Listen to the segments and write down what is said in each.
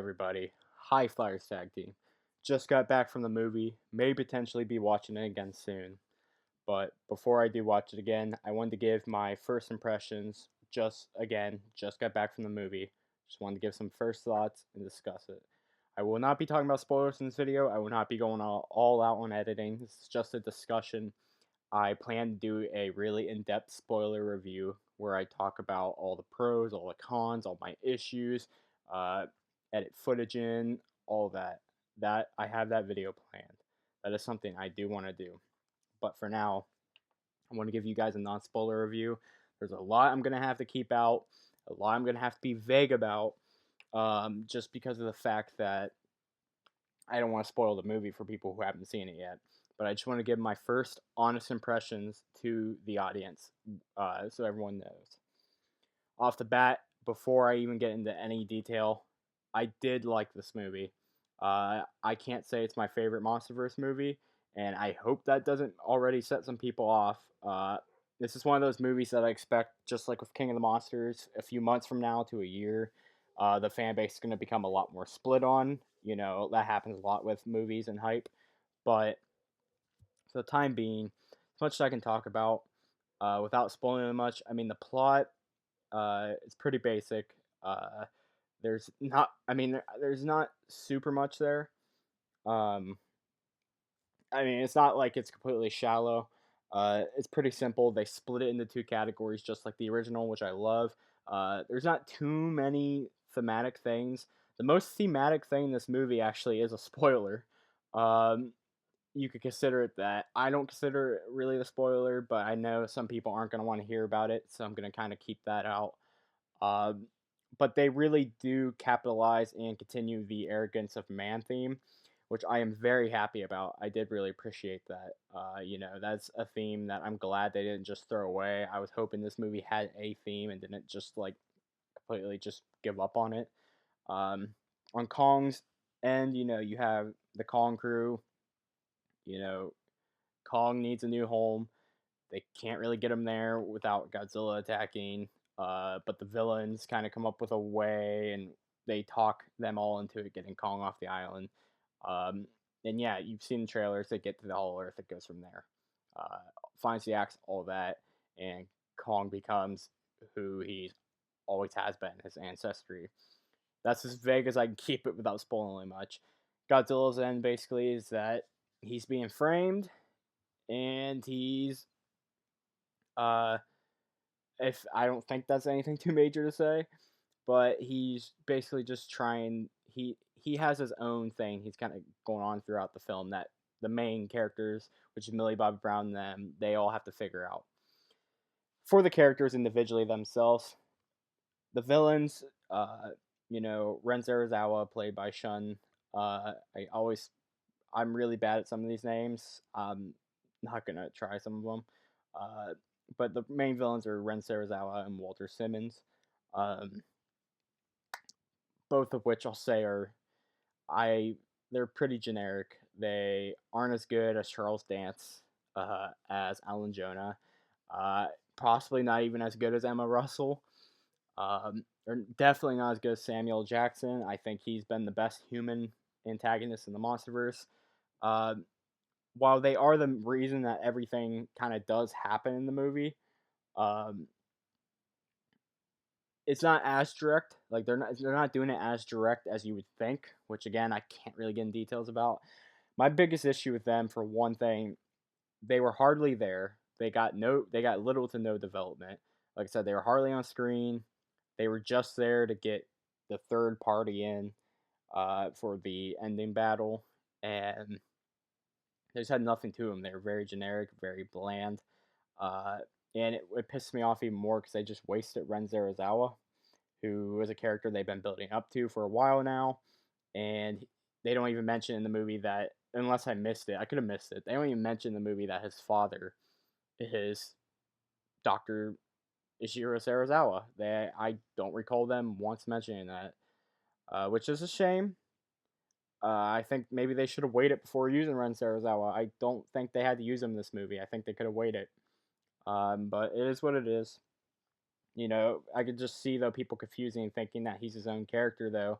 Everybody. High Flyers Tag Team. Just got back from the movie, may potentially be watching it again soon. But before I do watch it again, I wanted to give my first impressions. Just got back from the movie. Just wanted to give some first thoughts and discuss it. I will not be talking about spoilers in this video. I will not be going all out on editing. This is just a discussion. I plan to do a really in-depth spoiler review where I talk about all the pros, all the cons, all my issues, uh, edit footage in, all that. That I have that video planned. That is something I do want to do. But for now, I want to give you guys a non-spoiler review. There's a lot I'm gonna have to keep out, a lot I'm gonna have to be vague about, just because of the fact that I don't want to spoil the movie for people who haven't seen it yet. But I just want to give my first honest impressions to the audience, so everyone knows. Off the bat, before I even get into any detail, I did like this movie. I can't say it's my favorite MonsterVerse movie, and I hope that doesn't already set some people off. This is one of those movies that I expect, just like with King of the Monsters, a few months from now to a year, the fan base is going to become a lot more split on. That happens a lot with movies and hype. But for the time being, as much as I can talk about without spoiling much, I mean, the plot is pretty basic. Uh, there's not super much there. Um, it's not like it's completely shallow. It's pretty simple. They split it into two categories, just like the original, which I love. There's not too many thematic things. The most thematic thing in this movie actually is a spoiler. Um, you could consider it that. I don't consider it really the spoiler, but I know some people aren't going to want to hear about it, so I'm going to kind of keep that out. Um, but they really do capitalize and continue the arrogance of man theme, which I am very happy about. I did really appreciate that. That's a theme that I'm glad they didn't just throw away. I was hoping this movie had a theme and didn't just like completely just give up on it. Um, on Kong's end, you have the Kong crew. You know, Kong needs a new home. They can't really get him there without Godzilla attacking. But the villains kind of come up with a way, and they talk them all into it, getting Kong off the island. Um, and yeah, you've seen the trailers. They get to the Hollow Earth. It goes from there. Uh, Finds the axe, all that, and Kong becomes who he always has been, his ancestry. That's as vague as I can keep it without spoiling much. Godzilla's end basically is that he's being framed, and he's uh, if I don't think that's anything too major to say, but he's basically just trying. He has his own thing. He's kind of going on throughout the film that the main characters, which is Millie Bobby Brown, and them, they all have to figure out. For the characters individually themselves, the villains, Ren Zarazawa, played by Shun. I always, I'm really bad at some of these names. I'm not gonna try some of them. Uh, but the main villains are Ren Sarazawa and Walter Simmons. Um, both of which I'll say I they're pretty generic. They aren't as good as Charles Dance, as Alan Jonah. Uh, Possibly not even as good as Emma Russell. They're definitely not as good as Samuel Jackson. I think he's been the best human antagonist in the MonsterVerse. Uh, while they are the reason that everything kind of does happen in the movie, um, it's not as direct. Like they're not doing it as direct as you would think, which again I can't really get in details about. My biggest issue with them, for one thing, they were hardly there. They got little to no development. Like I said, they were hardly on screen. They were just there to get the third party in, for the ending battle, and they just had nothing to them. They were very generic, very bland. Uh, and it pissed me off even more because they just wasted Ren Zarazawa, who is a character they've been building up to for a while now. And they don't even mention in the movie that, unless I missed it, I could have missed it. They don't even mention in the movie that his father is Dr. Ishiro Sarazawa. I don't recall them once mentioning that, which is a shame. I think maybe they should have waited before using Ren Sarazawa. I don't think they had to use him in this movie. I think they could have waited. But it is what it is. I could just see though people confusing and thinking that he's his own character though,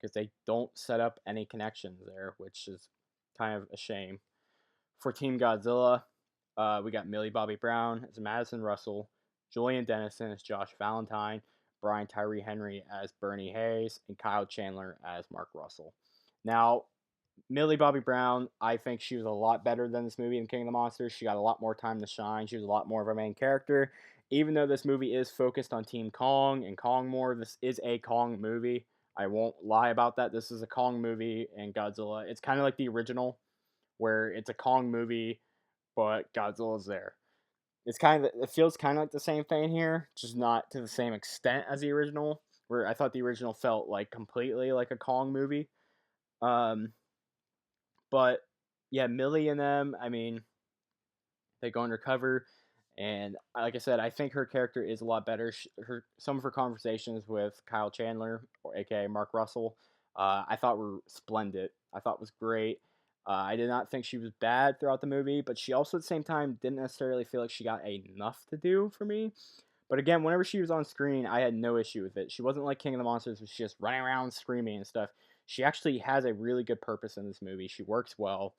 because they don't set up any connections there, which is kind of a shame. For Team Godzilla, we got Millie Bobby Brown as Madison Russell, Julian Dennison as Josh Valentine, Brian Tyree Henry as Bernie Hayes, and Kyle Chandler as Mark Russell. Now, Millie Bobby Brown, I think she was a lot better than this movie in King of the Monsters. She got a lot more time to shine. She was a lot more of a main character. Even though this movie is focused on Team Kong and Kong more, this is a Kong movie. I won't lie about that. This is a Kong movie and Godzilla. It's kind of like the original, where it's a Kong movie, but Godzilla's there. It feels kind of like the same thing here, just not to the same extent as the original. Where I thought the original felt like completely like a Kong movie. Um, but yeah, Millie and them, I mean, they go undercover, and like I said, I think her character is a lot better. Some of her conversations with Kyle Chandler, or AKA Mark Russell, I thought were splendid. I thought was great. I did not think she was bad throughout the movie, but she also at the same time didn't necessarily feel like she got enough to do for me. But again, whenever she was on screen, I had no issue with it. She wasn't like King of the Monsters, where she's just running around screaming and stuff. She actually has a really good purpose in this movie. She works well.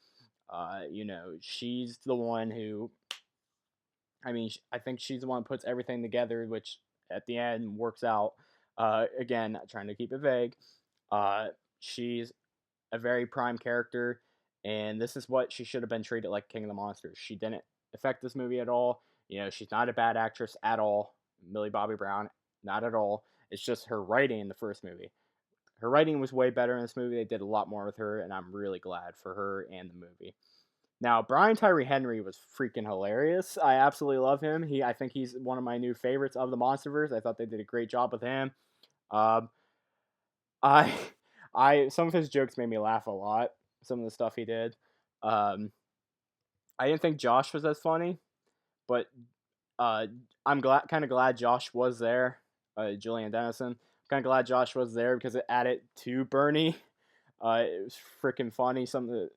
She's the one who, I mean, I think she's the one who puts everything together, which at the end works out. Again, trying to keep it vague. Uh, she's a very prime character, and this is what she should have been treated like King of the Monsters. She didn't affect this movie at all. She's not a bad actress at all. Millie Bobby Brown, not at all. It's just her writing in the first movie. Her writing was way better in this movie. They did a lot more with her, and I'm really glad for her and the movie. Now, Brian Tyree Henry was freaking hilarious. I absolutely love him. I think he's one of my new favorites of the MonsterVerse. I thought they did a great job with him. Um, I, some of his jokes made me laugh a lot. Some of the stuff he did. Um, I didn't think Josh was as funny, but uh, I'm kind of glad Josh was there. Julian Dennison. Kind of glad Josh was there because it added to Bernie. It was freaking funny. Some of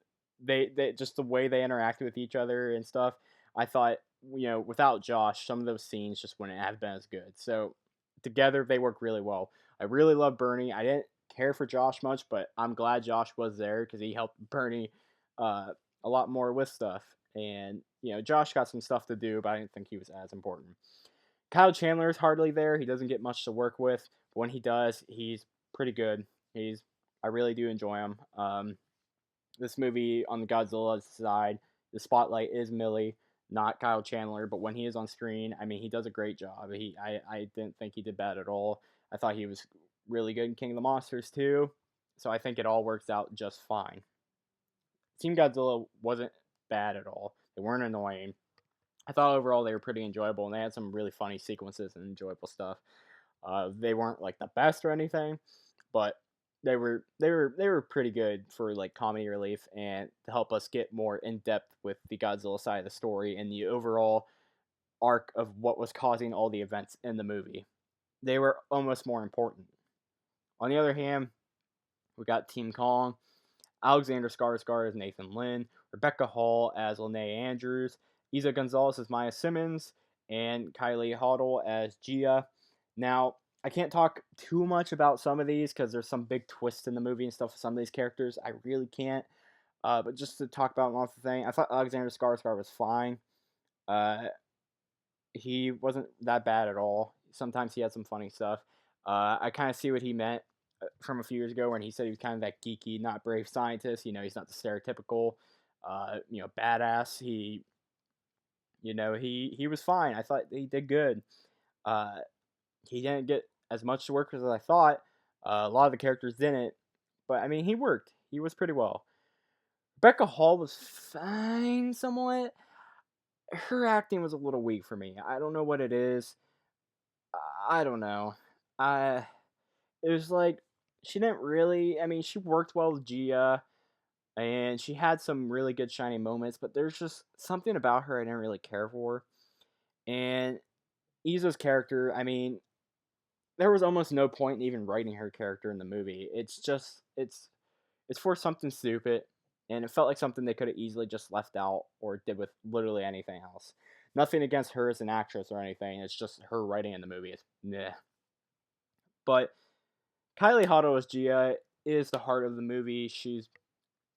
they just the way they interacted with each other and stuff. I thought without Josh, some of those scenes just wouldn't have been as good. So together they work really well. I really love Bernie. I didn't care for Josh much, but I'm glad Josh was there because he helped Bernie uh, a lot more with stuff. And Josh got some stuff to do, but I didn't think he was as important. Kyle Chandler is hardly there. He doesn't get much to work with, but when he does, he's pretty good. I really do enjoy him. This movie on the Godzilla side, the spotlight is Millie, not Kyle Chandler. But when he is on screen, I mean, he does a great job. I didn't think he did bad at all. I thought he was really good in King of the Monsters too. So I think it all works out just fine. Team Godzilla wasn't bad at all. They weren't annoying. I thought overall they were pretty enjoyable, and they had some really funny sequences and enjoyable stuff. They weren't like the best or anything, but they were pretty good for like comedy relief and to help us get more in depth with the Godzilla side of the story and the overall arc of what was causing all the events in the movie. They were almost more important. On the other hand, we got Team Kong, Alexander Skarsgård as Nathan Lynn, Rebecca Hall as Lene Andrews, Isa Gonzalez as Maya Simmons, and Kylie Hoddle as Gia. Now, I can't talk too much about some of these because there's some big twists in the movie and stuff with some of these characters. I really can't. But just to talk about one thing, I thought Alexander Skarsgård was fine. Uh, he wasn't that bad at all. Sometimes he had some funny stuff. I kind of see what he meant from a few years ago when he said he was kind of that geeky, not brave scientist. He's not the stereotypical, badass. He was fine. I thought he did good. Uh, he didn't get as much to work as I thought. A lot of the characters didn't, but I mean, he worked. He was pretty well. Rebecca Hall was fine somewhat. Her acting was a little weak for me. I don't know what it is. I don't know. I It was like she didn't really. I mean, she worked well with Gia, and she had some really good shining moments. But there's just something about her I didn't really care for. And Isa's character. I mean, there was almost no point in even writing her character in the movie. It's for something stupid, and it felt like something they could have easily just left out or did with literally anything else. Nothing against her as an actress or anything. It's just her writing in the movie is meh. But Kylie Hotto as Gia. is the heart of the movie.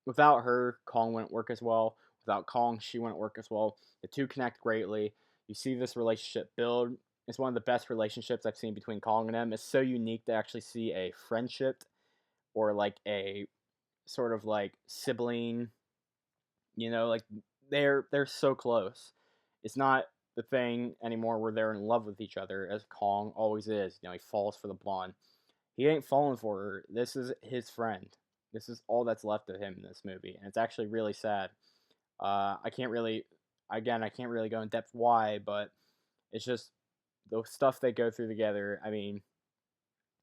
Without her, Kong wouldn't work as well. Without Kong, she wouldn't work as well. The two connect greatly. You see this relationship build. It's one of the best relationships I've seen between Kong and them. It's so unique to actually see a friendship or like a sort of like sibling, like they're so close. It's not the thing anymore where they're in love with each other as Kong always is. He falls for the blonde. He ain't falling for her. This is his friend. This is all that's left of him in this movie, and it's actually really sad. I can't really, again, I can't really go in depth why, but it's just the stuff they go through together. I mean,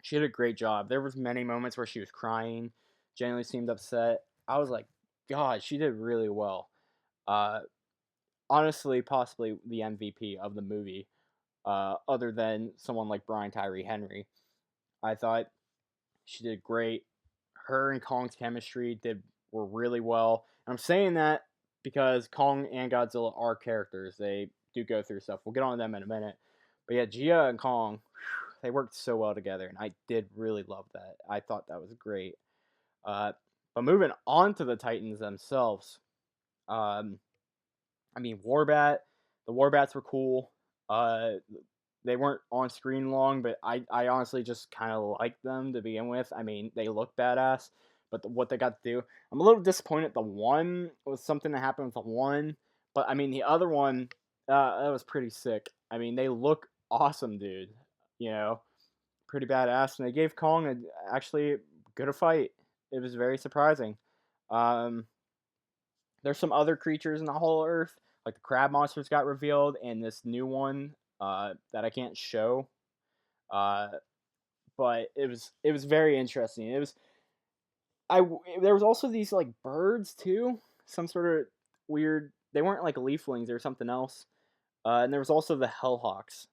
she did a great job. There was many moments where she was crying, genuinely seemed upset. I was like, God, she did really well. Uh, Honestly, possibly the MVP of the movie, other than someone like Brian Tyree Henry. I thought she did great. Her and Kong's chemistry were really well. And I'm saying that because Kong and Godzilla are characters. They do go through stuff. We'll get on to them in a minute. But yeah, Gia and Kong, they worked so well together, and I did really love that. I thought that was great. Uh, but moving on to the Titans themselves, um, I mean, the Warbats were cool. Uh, they weren't on screen long, but I honestly just kind of liked them to begin with. I mean, they look badass, but what they got to do, I'm a little disappointed. The one was something that happened with the one, but I mean, the other one, that was pretty sick. I mean, they look awesome, dude. You know, pretty badass, and they gave Kong actually good a fight. It was very surprising. Um, there's some other creatures in the whole Earth, like the crab monsters got revealed, and this new one that I can't show. Uh, but it was very interesting. There was also these like birds too, some sort of weird. They weren't like leaflings or something else. And there was also the hellhawks.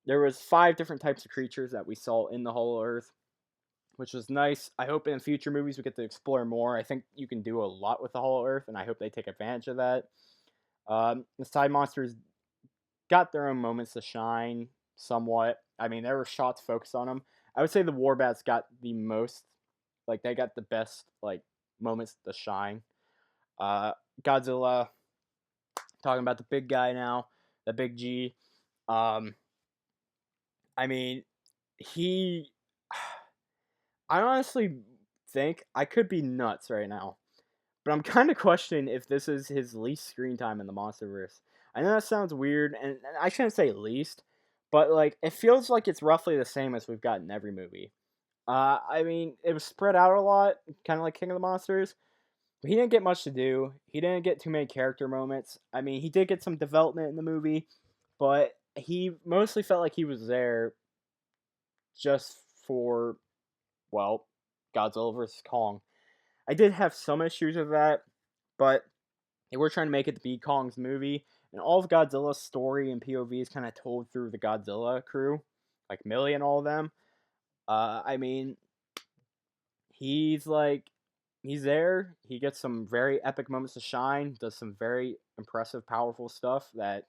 There was 5 different types of creatures that we saw in the Hollow Earth, which was nice. I hope in future movies we get to explore more. I think you can do a lot with the Hollow Earth, and I hope they take advantage of that. The side monsters got their own moments to shine somewhat. I mean, there were shots focused on them. I would say the Warbats got the most, like they got the best like moments to shine. Uh, Godzilla, talking about the big guy now, the big G. Um, I mean, he. I honestly think I could be nuts right now, but I'm kind of questioning if this is his least screen time in the MonsterVerse. I know that sounds weird, and I shouldn't say least, but like it feels like it's roughly the same as we've got in every movie. I mean, it was spread out a lot, kind of like King of the Monsters, but he didn't get much to do. He didn't get too many character moments. I mean, he did get some development in the movie, but he mostly felt like he was there just for, well, Godzilla vs. Kong. I did have some issues with that, but they were trying to make it to be Kong's movie, and all of Godzilla's story and POV is kind of told through the Godzilla crew, like Millie and all of them. I mean, he's like, he's there. He gets some very epic moments to shine. Does some very impressive, powerful stuff that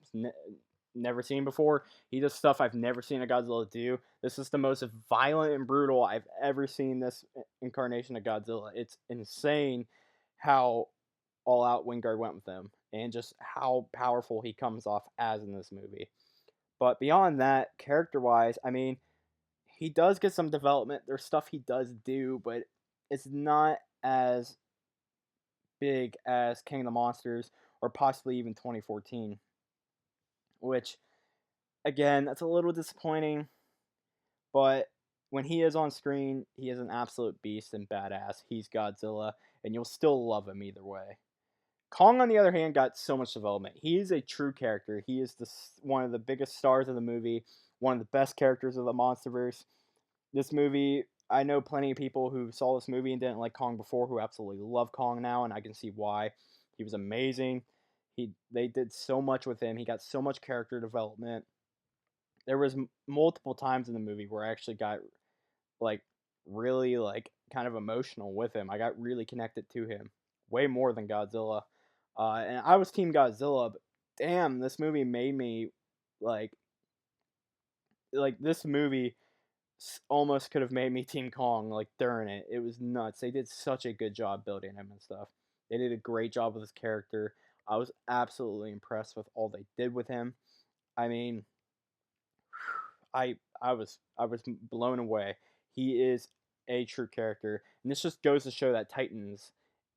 never seen before. He does stuff I've never seen a Godzilla do. This is the most violent and brutal I've ever seen this incarnation of Godzilla. It's insane how all out Wingard went with him, and just how powerful he comes off as in this movie. But beyond that, character wise, I mean, he does get some development. There's stuff he does do, but it's not as big as King of the Monsters or possibly even 2014, which again, that's a little disappointing, but when he is on screen, he is an absolute beast and badass. He's Godzilla, and you'll still love him either way. Kong, on the other hand, got so much development. He is a true character. He is one of the biggest stars of the movie, one of the best characters of the MonsterVerse. This movie, I know plenty of people who saw this movie and didn't like Kong before who absolutely love Kong now, and I can see why. He was amazing. They did so much with him. He got so much character development. There was multiple times in the movie where I actually got like really like kind of emotional with him. I got really connected to him way more than Godzilla. And I was Team Godzilla, but damn, this movie made me like this movie almost could have made me Team Kong like during it. It was nuts. They did such a good job building him and stuff. They did a great job with his character. I was absolutely impressed with all they did with him. I mean, I was blown away. He is a true character, and this just goes to show that Titans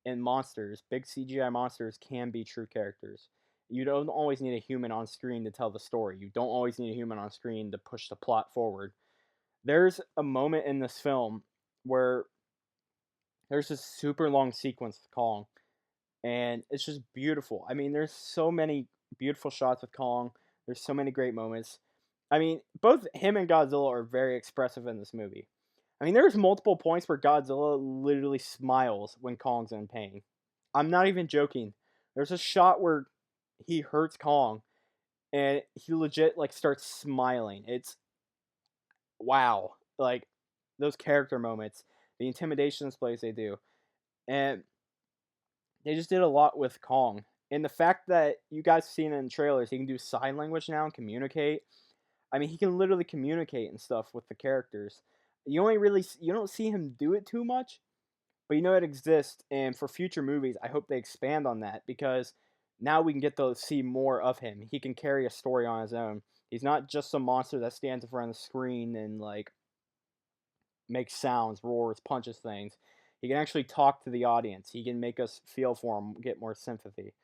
and monsters, big CGI monsters, can be true characters. You don't always need a human on screen to tell the story. You don't always need a human on screen to push the plot forward. There's a moment in this film where there's this super long sequence with Kong, and it's just beautiful. I mean, there's so many beautiful shots with Kong. There's so many great moments. I mean, both him and Godzilla are very expressive in this movie. I mean, there's multiple points where Godzilla literally smiles when Kong's in pain. I'm not even joking. There's a shot where he hurts Kong and he legit like starts smiling. It's wow. Like those character moments, the intimidation displays they do. And they just did a lot with Kong. And the fact that you guys seen in trailers, he can do sign language now and communicate. I mean, he can literally communicate and stuff with the characters. You don't see him do it too much, but you know it exists. And for future movies, I hope they expand on that because now we can get to see more of him. He can carry a story on his own. He's not just some monster that stands in front of the screen and like makes sounds, roars, punches things. He can actually talk to the audience. He can make us feel for him, get more sympathy.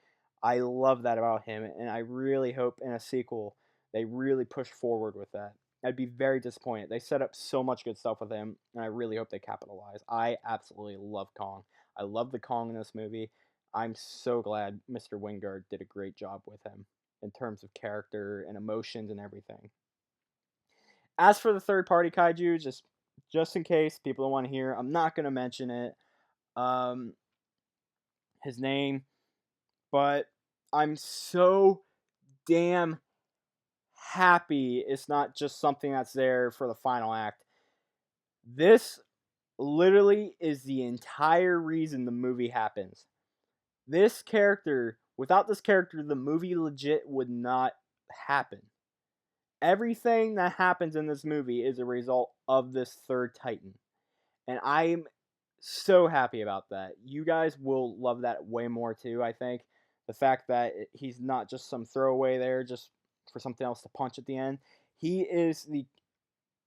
I love that about him, and I really hope in a sequel they really push forward with that. I'd be very disappointed. They set up so much good stuff with him, and I really hope they capitalize. I absolutely love Kong. I love the Kong in this movie. I'm so glad Mr. Wingard did a great job with him in terms of character and emotions and everything. As for the third party kaiju, just in case people don't want to hear, I'm not gonna mention it. Um, his name, but I'm so damn happy it's not just something that's there for the final act. This literally is the entire reason the movie happens. This character, without this character, the movie legit would not happen. Everything that happens in this movie is a result of this third Titan. And I'm so happy about that. You guys will love that way more too, I think. The fact that he's not just some throwaway there just for something else to punch at the end. He is the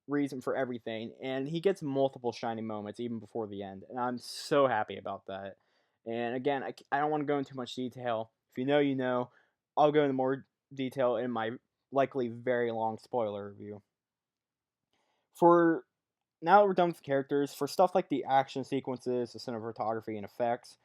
reason for everything, and he gets multiple shining moments even before the end. And I'm so happy about that. And again, I don't want to go into too much detail. If you know, you know. I'll go into more detail in my likely very long spoiler review. For now that we're done with the characters, for stuff like the action sequences, the cinematography, and effects,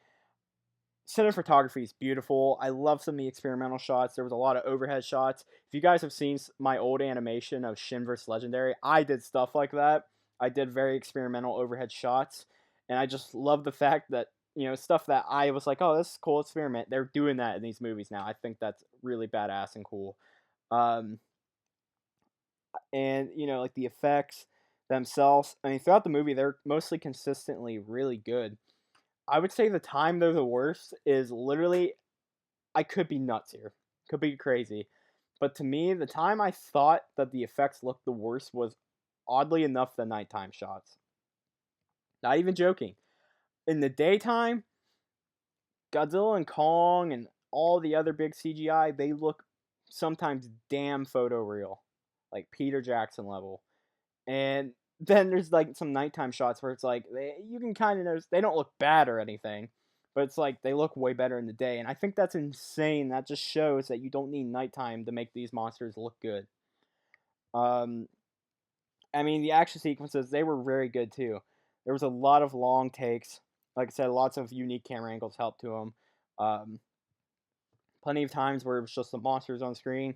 cinematography is beautiful. I love some of the experimental shots. There was a lot of overhead shots. If you guys have seen my old animation of Shin vs. Legendary, I did stuff like that. I did very experimental overhead shots, and I just love the fact that stuff that I was like, oh, this is a cool experiment. They're doing that in these movies now. I think that's really badass and cool. Um, and like the effects themselves. I mean, throughout the movie, they're mostly consistently really good. I would say the time they're the worst is literally, I could be nuts here, could be crazy, but to me, the time I thought that the effects looked the worst was oddly enough the nighttime shots. Not even joking. In the daytime, Godzilla and Kong and all the other big CGI, they look sometimes damn photoreal, like Peter Jackson level. And then there's like some nighttime shots where it's like you can kind of notice they don't look bad or anything, but it's like they look way better in the day. And I think that's insane. That just shows that you don't need nighttime to make these monsters look good. Um, I mean, the action sequences, they were very good too. There was a lot of long takes. Like I said, lots of unique camera angles helped to them. Um, Plenty of times where it was just the monsters on screen.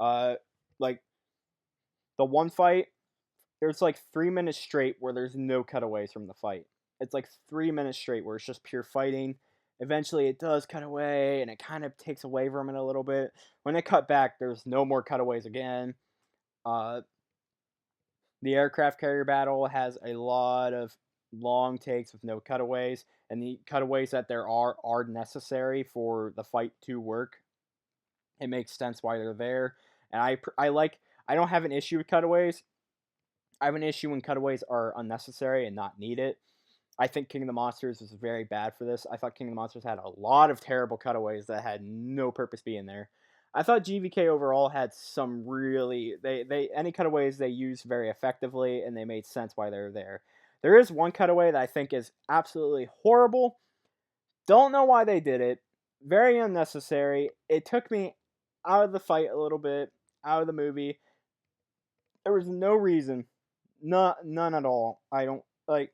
Uh, like the one fight, there's like 3 minutes straight where there's no cutaways from the fight. It's like 3 minutes straight where it's just pure fighting. Eventually, it does cut away, and it kind of takes away from it a little bit. When they cut back, there's no more cutaways again. Uh, the aircraft carrier battle has a lot of long takes with no cutaways, and the cutaways that there are necessary for the fight to work. It makes sense why they're there, and I like. I don't have an issue with cutaways. I have an issue when cutaways are unnecessary and not needed. I think King of the Monsters was very bad for this. I thought King of the Monsters had a lot of terrible cutaways that had no purpose being there. I thought GVK overall had some really they any cutaways they used very effectively and they made sense why they're there. There is one cutaway that I think is absolutely horrible. Don't know why they did it. Very unnecessary. It took me out of the fight a little bit, out of the movie. There was no reason. None at all. I don't like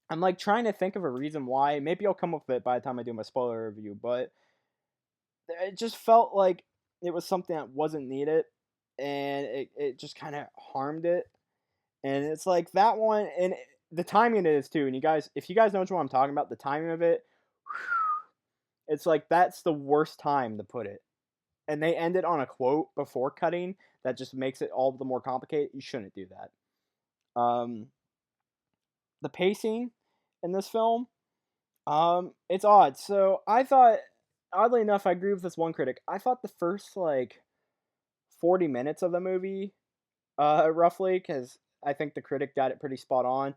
I'm like trying to think of a reason why. Maybe I'll come up with it by the time I do my spoiler review, but it just felt like it was something that wasn't needed and it just kind of harmed it. And it's like that one and the timing is too. And you guys if you guys know what I'm talking about, the timing of it, it's like that's the worst time to put it. And they ended on a quote before cutting that just makes it all the more complicated. You shouldn't do that. The pacing in this film, it's odd. So I thought, oddly enough, I agree with this one critic. I thought the first like 40 minutes of the movie, roughly, because I think the critic got it pretty spot on,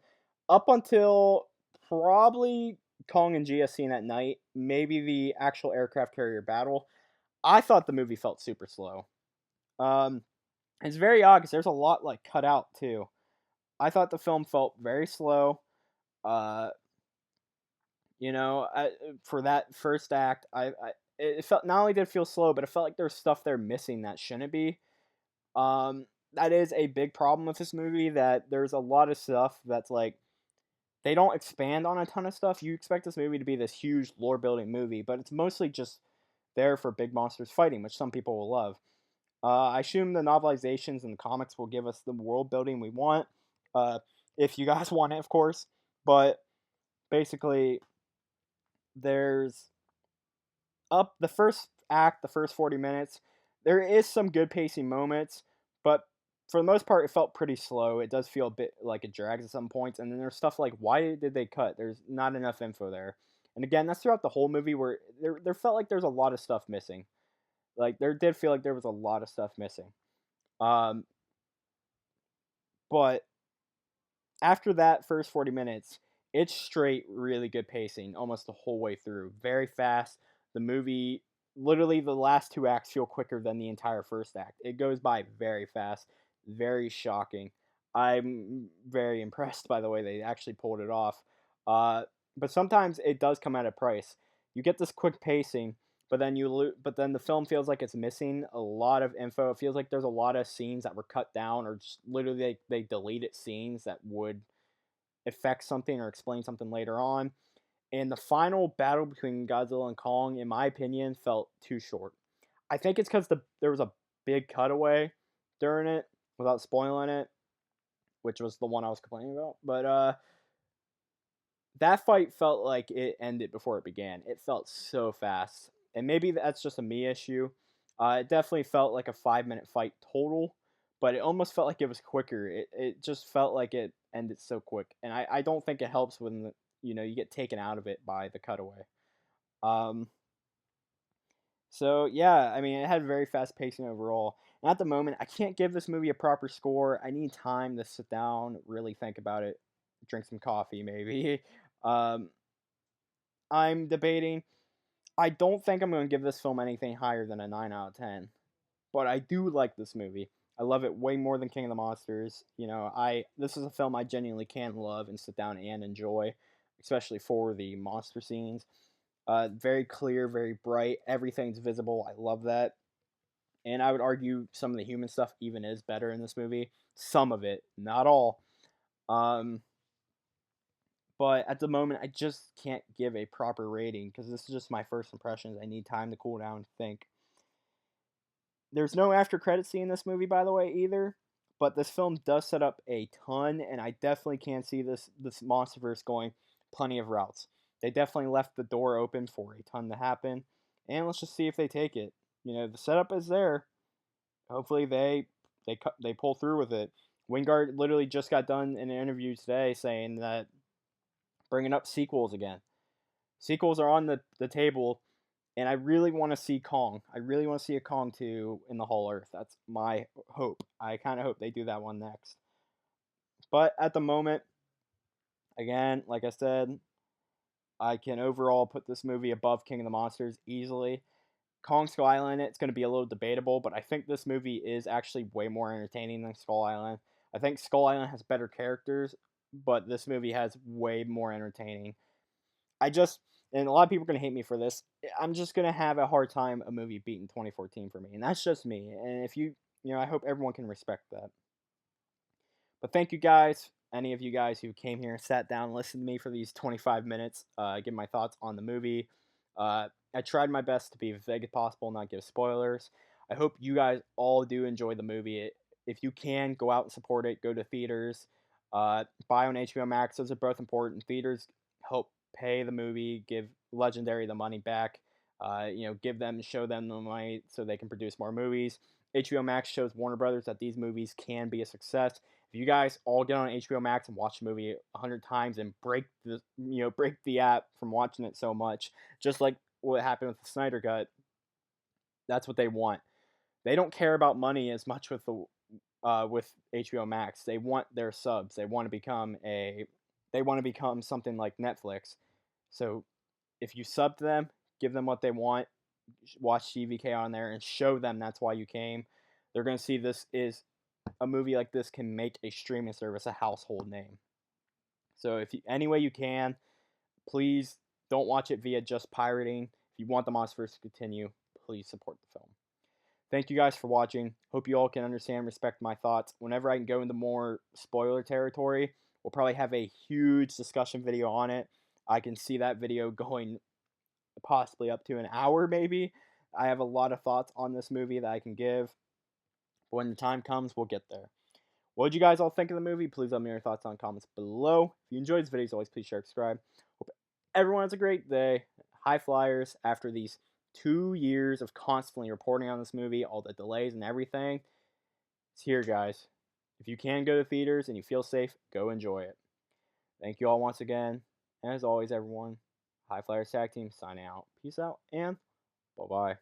up until probably Kong and Gia scene at night, maybe the actual aircraft carrier battle. I thought the movie felt super slow. Um, it's very odd because there's a lot like cut out too. I thought the film felt very slow. Uh, for that first act, it felt not only did it feel slow, but it felt like there's stuff they're missing that shouldn't be. That is a big problem with this movie. That there's a lot of stuff that's like they don't expand on a ton of stuff. You expect this movie to be this huge lore building movie, but it's mostly just there for big monsters fighting, which some people will love. I assume the novelizations and the comics will give us the world building we want, uh, if you guys want it, of course. But basically, there's up the first act, the first 40 minutes. There is some good pacing moments, but for the most part, it felt pretty slow. It does feel a bit like it drags at some points, and then there's stuff like why did they cut? There's not enough info there, and again, that's throughout the whole movie where there felt like there's a lot of stuff missing. Like there did feel like there was a lot of stuff missing. Um, but after that first 40 minutes, it's straight really good pacing almost the whole way through. Very fast. The movie, literally, the last two acts feel quicker than the entire first act. It goes by very fast, very shocking. I'm very impressed by the way they actually pulled it off. Uh, but sometimes it does come at a price. You get this quick pacing, but then but then the film feels like it's missing a lot of info. It feels like there's a lot of scenes that were cut down or just literally they deleted scenes that would affect something or explain something later on. And the final battle between Godzilla and Kong, in my opinion, felt too short. I think it's because there was a big cutaway during it, without spoiling it, which was the one I was complaining about. But that fight felt like it ended before it began. It felt so fast, and maybe that's just a me issue. It definitely felt like a 5 minute fight total, but it almost felt like it was quicker. It just felt like it ended so quick, and I don't think it helps when you get taken out of it by the cutaway. Um, so yeah, I mean it had very fast pacing overall. And at the moment, I can't give this movie a proper score. I need time to sit down, really think about it, drink some coffee maybe. Um, I'm debating. I don't think I'm going to give this film anything higher than a 9 out of 10. But I do like this movie. I love it way more than King of the Monsters. This is a film I genuinely can love and sit down and enjoy, especially for the monster scenes. Very clear, very bright. Everything's visible. I love that. And I would argue some of the human stuff even is better in this movie. Some of it, not all. Um, but at the moment, I just can't give a proper rating because this is just my first impressions. I need time to cool down and think. There's no after credit scene in this movie, by the way, either. But this film does set up a ton, and I definitely can see this MonsterVerse going plenty of routes. They definitely left the door open for a ton to happen, and let's just see if they take it. The setup is there. Hopefully they pull through with it. Wingard literally just got done in an interview today saying that bringing up sequels again. Sequels are on the table, and I really want to see Kong. I really want to see a Kong 2 in the Whole Earth. That's my hope. I kind of hope they do that one next. But at the moment, again, like I said, I can overall put this movie above King of the Monsters easily. Kong Skull Island, it's going to be a little debatable, but I think this movie is actually way more entertaining than Skull Island. I think Skull Island has better characters, but this movie has way more entertaining. I just, and a lot of people are going to hate me for this. I'm just going to have a hard time a movie beating 2014 for me, and that's just me. And if I hope everyone can respect that. But thank you guys, any of you guys who came here and sat down and listened to me for these 25 minutes, give my thoughts on the movie. I tried my best to be as vague as possible, not give spoilers. I hope you guys all do enjoy the movie. If you can, go out and support it. Go to theaters. Buy on HBO Max. Those are both important. Theaters help pay the movie, give Legendary the money back. Show them the money so they can produce more movies. HBO Max shows Warner Brothers that these movies can be a success. If you guys all get on HBO Max and watch the movie 100 times and break the app from watching it so much, just like what happened with the Snyder Cut, that's what they want. They don't care about money as much with HBO Max. They want their subs. They want to become something like Netflix. So if you sub to them, give them what they want, watch CVK on there, and show them that's why you came. They're gonna see this is a movie like this can make a streaming service a household name. So if any way you can, please don't watch it via just pirating. If you want the Monsterverse to continue, please support the film. Thank you guys for watching. Hope you all can understand and respect my thoughts. Whenever I can go into more spoiler territory, we'll probably have a huge discussion video on it. I can see that video going possibly up to an hour, maybe. I have a lot of thoughts on this movie that I can give. When the time comes, we'll get there. What did you guys all think of the movie? Please let me know your thoughts on comments below. If you enjoyed this video, as always, please share, subscribe. Hope everyone has a great day. High flyers after these 2 years of constantly reporting on this movie, all the delays and everything. It's here, guys. If you can go to theaters and you feel safe, go enjoy it. Thank you all once again. And as always, everyone, High Flyers Tag Team signing out. Peace out and bye-bye.